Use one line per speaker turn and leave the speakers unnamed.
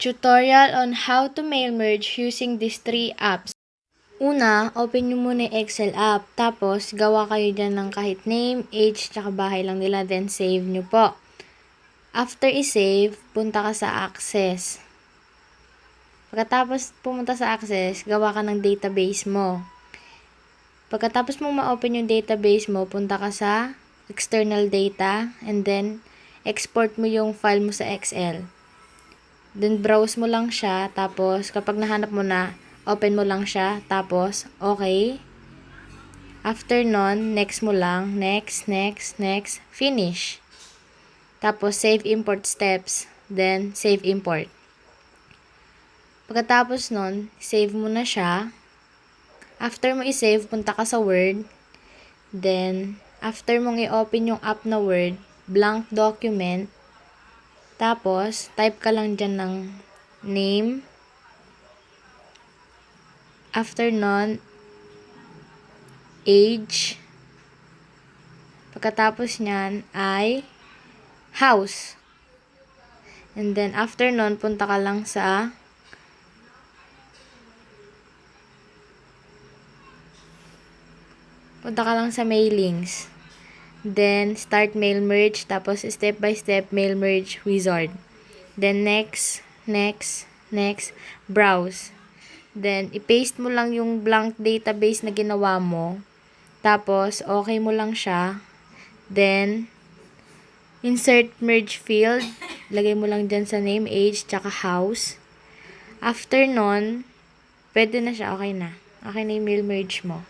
Tutorial on how to mail merge using these 3 apps. Una, open nyo muna yung Excel app. Tapos, gawa kayo dyan ng kahit name, age, tsaka bahay lang nila. Then, save nyo po. After i-save, punta ka sa Access. Pagkatapos pumunta sa Access, gawa ka ng database mo. Pagkatapos mong ma-open yung database mo, punta ka sa External Data. And then, export mo yung file mo sa Excel. Then, browse mo lang siya. Tapos, kapag nahanap mo na, open mo lang siya. Tapos, okay. After nun, next mo lang. Next, finish. Tapos, save import steps. Then, save import. Pagkatapos nun, save mo na siya. After mo i-save, punta ka sa Word. Then, after mong i-open yung app na Word, blank document. Tapos, type ka lang dyan ng name. After nun, age. Pagkatapos nyan ay house. And then, after nun, punta ka lang sa mailings. Then, start mail merge. Tapos, step by step mail merge wizard. Then, next, browse. Then, i-paste mo lang yung blank database na ginawa mo. Tapos, okay mo lang siya. Then, insert merge field. Lagay mo lang dyan sa name, age, tsaka house. After nun, pwede na siya. Okay na. Okay na yung mail merge mo.